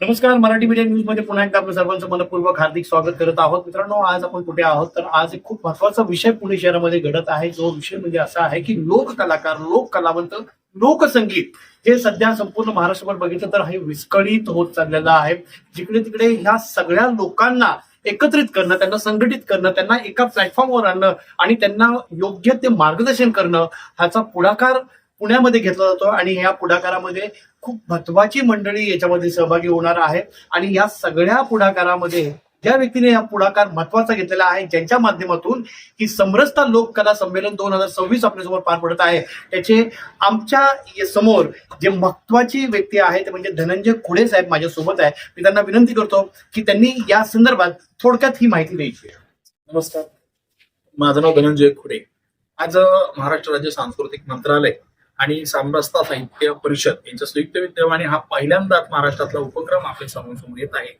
नमस्कार. Marathi media news मध्ये पुन्हा एकदा आपलं सर्वांचं मनपूर्वक हार्दिक स्वागत करत आहोत. मित्रांनो, आज आपण कुठे आहोत तर आज एक खूप महत्वाचा विषय पुणे शहरामध्ये घडत आहे. जो विषय म्हणजे असा आहे की लोक कलाकार, लोक कलावंत, लोकसंगीत हे सध्या संपूर्ण महाराष्ट्रभर बघितलं तर हे विस्कळीत होत चाललेलं आहे. जिकडे तिकडे ह्या सगळ्या लोकांना एकत्रित करणं, त्यांना संघटित करणं, त्यांना एका प्लॅटफॉर्मवर आणणं आणि त्यांना योग्य ते मार्गदर्शन करणं ह्याचा पुढाकार पुण्यामध्ये घेतला जातो. आणि या पुढाकारामध्ये खूप महत्वाची मंडळी याच्यामध्ये सहभागी होणार आहे. आणि या सगळ्या पुढाकारामध्ये ज्या व्यक्तीने हा पुढाकार महत्वाचा घेतलेला आहे, ज्यांच्या माध्यमातून ही समरसता लोक कला संमेलन 2026 आपल्यासमोर पार पडत आहे, त्याचे आमच्या समोर जे महत्वाची व्यक्ती आहे ते म्हणजे धनंजय खुडे साहेब माझ्यासोबत आहे. मी त्यांना विनंती करतो की त्यांनी या संदर्भात थोडक्यात ही माहिती द्यायची. नमस्कार, माझं नाव धनंजय खुडे. आज महाराष्ट्र राज्य सांस्कृतिक मंत्रालय आणि समरसता साहित्य परिषद यांच्या संयुक्त विद्यमाने हा पहिल्यांदाच महाराष्ट्रातला उपक्रम आपल्या समोर येत आहे.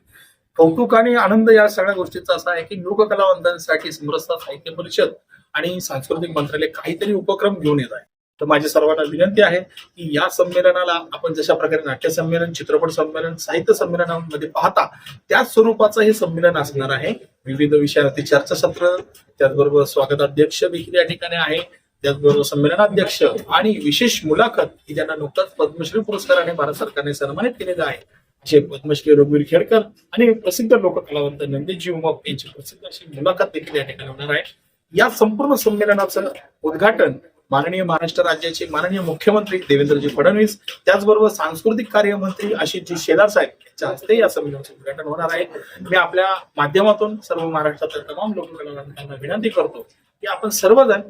कौतुक आणि आनंद या सगळ्या गोष्टीचा असा आहे की लोककलावंतांसाठी समरसता साहित्य परिषद आणि सांस्कृतिक मंत्रालय काहीतरी उपक्रम घेऊन येत आहे. तर माझी सर्वांना विनंती आहे की या संमेलनाला आपण जशा प्रकारे नाट्य संमेलन, चित्रपट संमेलन, साहित्य संमेलनामध्ये पाहता त्याच स्वरूपाचं हे संमेलन असणार आहे. विविध विषयावरती चर्चासत्र, त्याचबरोबर स्वागताध्यक्ष देखील या ठिकाणी आहे, त्याचबरोबर संमेलनाध्यक्ष आणि विशेष मुलाखत की ज्यांना नुकताच पद्मश्री पुरस्काराने भारत सरकारने सन्मानित केलेलं आहे असे पद्मश्री रघुवीर खेडकर आणि प्रसिद्ध लोककलावंत नंदेजी उमप यांची प्रसिद्ध अशी मुलाखत देखील या ठिकाणी होणार आहे. या संपूर्ण संमेलनाचं उद्घाटन माननीय महाराष्ट्र राज्याचे माननीय मुख्यमंत्री देवेंद्रजी फडणवीस, त्याचबरोबर सांस्कृतिक कार्य मंत्री आशिषजी शेलार साहेब यांच्या हस्ते या संमेलनाचं उद्घाटन होणार आहे. मी आपल्या माध्यमातून सर्व महाराष्ट्रातील तमाम लोककलावंतांना विनंती करतो की आपण सर्वजण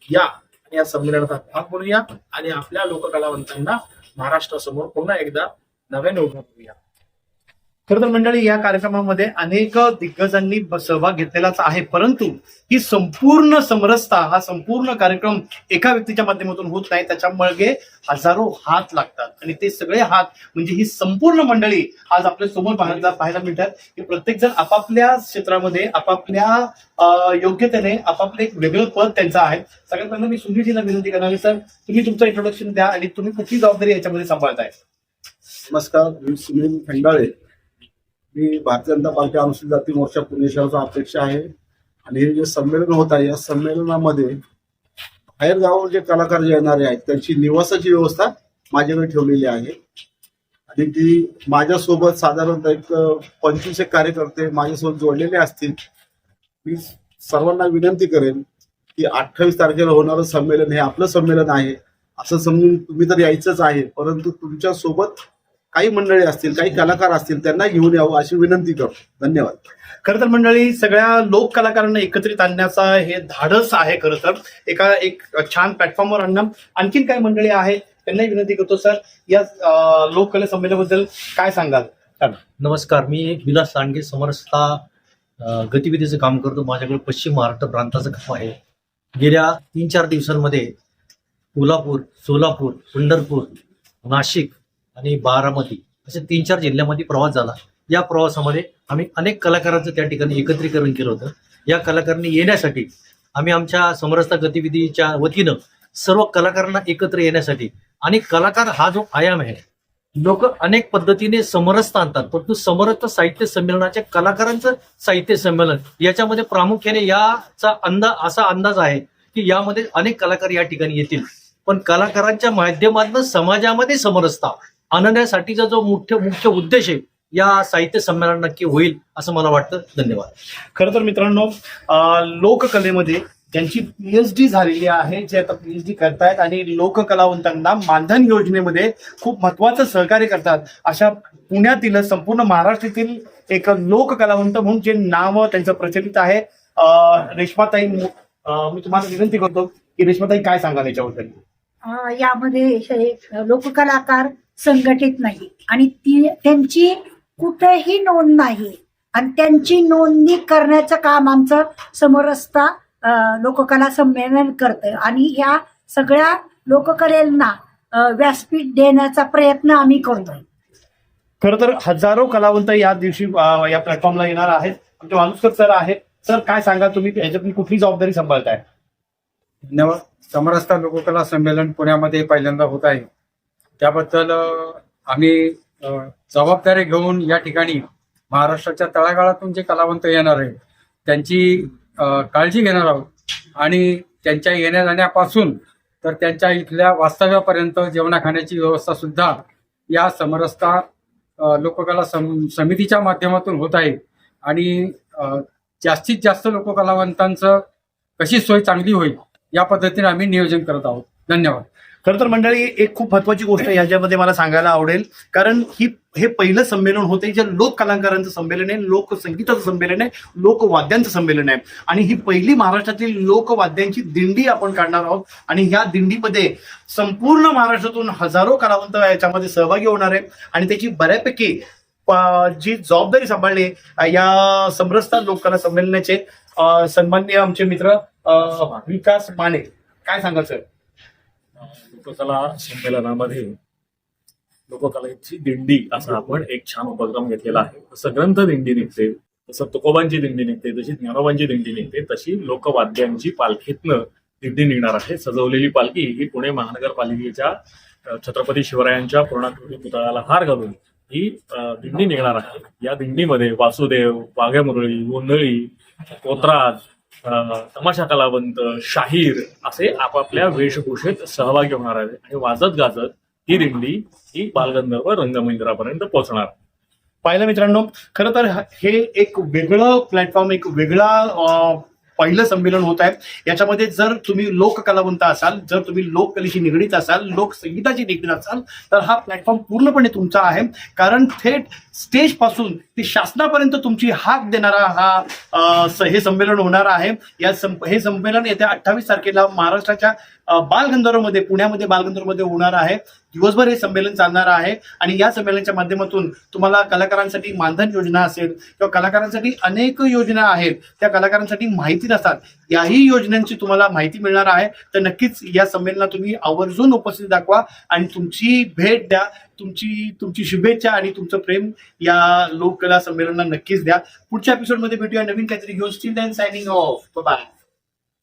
या आणि या संमेलनात भाग बनूया आणि आपल्या लोककलावंतांना महाराष्ट्रासमोर पुन्हा एकदा नव्याने उभं करूया. खरं तर मंडळी, या कार्यक्रमामध्ये अनेक दिग्गजांनी सहभाग घेतलेलाच आहे, परंतु ही संपूर्ण समरसता, हा संपूर्ण कार्यक्रम एका व्यक्तीच्या माध्यमातून होत नाही. त्याच्यामागे हजारो हात लागतात आणि ते सगळे हात म्हणजे ही संपूर्ण मंडळी आज आपल्या समोर पाहायला मिळतात की प्रत्येक जण आपापल्या क्षेत्रामध्ये आपापल्या योग्यतेने आपापले एक वेगळं पद त्यांचं आहे. सगळ्यात पहिल्यांदा मी सुनीलजीला विनंती करणार आहे, सर तुम्ही तुमचं इंट्रोडक्शन द्या आणि तुम्ही कुठली जबाबदारी याच्यामध्ये सांभाळताय. नमस्कार, मी सुनील खंडाळे. मी भारतीय जनता पार्टी अनुसूचित जाती मोर्चा पुणे शहराचा अध्यक्ष आहे. आणि हे जे संमेलन होत आहे, या संमेलनामध्ये बाहेर गावावर जे कलाकार जे येणारे आहेत त्यांची निवासाची व्यवस्था माझ्याकडे ठेवलेली आहे. आणि ती माझ्यासोबत साधारणतः एक 25 कार्यकर्ते माझ्यासोबत जोडलेले असतील. मी सर्वांना विनंती करेन की 28 तारखेला होणारं संमेलन हे आपलं संमेलन आहे असं समजून तुम्ही तर यायचंच आहे, परंतु तुमच्या सोबत काही मंडळी असतील, काही कलाकार असतील, त्यांना घेऊन यावं अशी विनंती करतो. धन्यवाद. खरं तर मंडळी, सगळ्या लोक कलाकारांना एकत्रित आणण्याचा हे धाडस आहे. खरं तर एक छान प्लॅटफॉर्मवर आणणं. आणखीन काही मंडळी आहेत त्यांनाही विनंती करतो, सर या लोककला संमेलनाबद्दल काय सांगाल? नमस्कार, मी विलास सांडगे समरसता गतिविधीचं काम करतो. माझ्याकडे पश्चिम महाराष्ट्र प्रांताचं काम आहे. गेल्या 3-4 दिवसांमध्ये कोल्हापूर, सोलापूर, पंढरपूर, नाशिक आणि बारामती असे 3-4 जिल्ह्यामध्ये प्रवास झाला. या प्रवासामध्ये आम्ही अनेक कलाकारांचं त्या ठिकाणी एकत्रीकरण केलं होतं. या कलाकारांनी येण्यासाठी आम्ही आमच्या समरसता गतिविधीच्या वतीनं सर्व कलाकारांना एकत्र येण्यासाठी, आणि कलाकार हा जो आयाम आहे, लोक अनेक पद्धतीने समरसता आणतात, परंतु समरसता साहित्य संमेलनाच्या कलाकारांचं साहित्य संमेलन याच्यामध्ये प्रामुख्याने याचा असा अंदाज आहे की यामध्ये अनेक कलाकार या ठिकाणी येतील. पण कलाकारांच्या माध्यमातून समाजामध्ये समरसता आणण्यासाठीचा जो मुख्य उद्देश आहे या साहित्य संमेलन नक्की होईल असं मला वाटतं. धन्यवाद. खरं तर मित्रांनो, लोककलेमध्ये ज्यांची PhD झालेली आहे, जे आता PhD करतायत आणि लोककलावंतांना मानधन योजनेमध्ये खूप महत्वाचं सहकार्य करतात, अशा पुण्यातील संपूर्ण महाराष्ट्रातील एक लोककलावंत म्हणून जे नाव त्यांचं प्रचलित आहे, रेश्माताई. मी तुम्हाला विनंती करतो की रेश्माताई काय सांगाल याच्याबद्दल? यामध्ये लोककलाकार संघटित नाही आणि त्यांची कुठेही नोंद नाही, आणि त्यांची नोंदणी करण्याचं काम आमचं समरसता लोककला संमेलन करतं. आणि या सगळ्या लोककलेला व्यासपीठ देण्याचा प्रयत्न आम्ही करतोय. खरं तर हजारो कलावंत या दिवशी या प्लॅटफॉर्मला येणार आहेत. आमचे मालुसकर सर आहेत. सर काय सांगा, तुम्ही याच्यातून कुठली जबाबदारी सांभाळताय? धन्यवाद. समरसता लोककला संमेलन पुण्यामध्ये पहिल्यांदा होत आहे, त्याबद्दल आम्ही जबाबदारी घेऊन या ठिकाणी महाराष्ट्राच्या तळागाळातून जे कलावंत येणार आहे त्यांची काळजी घेणार आहोत आणि त्यांच्या येण्या जाण्यापासून तर त्यांच्या इथल्या वास्तव्यापर्यंत जेवणा खाण्याची व्यवस्था सुद्धा या समरसता लोककला समितीच्या माध्यमातून होत आहे आणि जास्तीत जास्त लोककलावंतांचं कशी सोय चांगली होईल या पद्धतीने आम्ही नियोजन करत आहोत. धन्यवाद. खरं तर मंडळी एक खूप महत्वाची गोष्ट ह्याच्यामध्ये मला सांगायला आवडेल, कारण हे पहिलं संमेलन होते जे लोक कलाकारांचं संमेलन आहे, लोकसंगीताचं संमेलन आहे, लोकवाद्यांचं संमेलन आहे आणि ही पहिली महाराष्ट्रातील लोकवाद्यांची दिंडी आपण काढणार आहोत आणि ह्या दिंडीमध्ये संपूर्ण महाराष्ट्रातून हजारो कलावंत याच्यामध्ये सहभागी होणार आहे आणि त्याची बऱ्यापैकी जी जबाबदारी सांभाळली या समरसता लोककला संमेलनाचे सन्माननीय आमचे मित्र विकास माने, काय सांगायचं? लोककला संमेलनामध्ये लोककलेची दिंडी असा आपण एक छान उपक्रम घेतलेला आहे. जसं ग्रंथ दिंडी निघते, तसं तुकोबांची दिंडी निघते, तशी ज्ञानोबांची दिंडी निघते, तशी लोकवाद्यांची पालखीतनं दिंडी निघणार आहे. सजवलेली पालखी ही पुणे महानगरपालिकेच्या छत्रपती शिवरायांच्या पूर्णाकृती पुतळ्याला हार घालून ही दिंडी निघणार आहे. या दिंडीमध्ये वासुदेव, वाघ्या मुरळी, गोंधळी, कोतराज, तमाशा कलावंत, शाहीर असे आपापल्या वेशभूषेत सहभागी होणार आहेत आणि वाजत गाजत ही दिंडी ही बालगंधर्व रंगमंदिरापर्यंत पोहोचणार. पाहिलं मित्रांनो, खरं तर हे एक वेगळं प्लॅटफॉर्म, एक वेगळा पहिलं संमेलन होत आहे. याच्यामध्ये जर तुम्ही लोककलावंत असाल, जर तुम्ही लोककलेशी निगडीत असाल, लोकसंगीताची निगडीत असाल तर हा प्लॅटफॉर्म पूर्णपणे तुमचा आहे, कारण थेट स्टेज पासून ते शासनापर्यंत तुमची हाक देणारा हे संमेलन होणार आहे. हे संमेलन येत्या 28 तारखेला महाराष्ट्राच्या बालगंधर्वमध्ये, पुण्यामध्ये बालगंधर्वमध्ये होणार आहे. दिवसभर हे संमेलन चालणार आहे आणि या संमेलनाच्या माध्यमातून तुम्हाला कलाकारांसाठी मानधन योजना असेल किंवा कलाकारांसाठी अनेक योजना आहेत, त्या कलाकारांसाठी माहिती नसतात, याही योजनांची तुम्हाला माहिती मिळणार आहे. तर नक्कीच या संमेलनात तुम्ही आवर्जून उपस्थिती दाखवा आणि तुमची भेट द्या, तुमची शुभेच्छा आणि तुमचं प्रेम या लोककला संमेलनाला नक्कीच द्या. पुढच्या एपिसोडमध्ये भेटूया नवीन काहीतरी घेऊन. Still then signing off. Bye.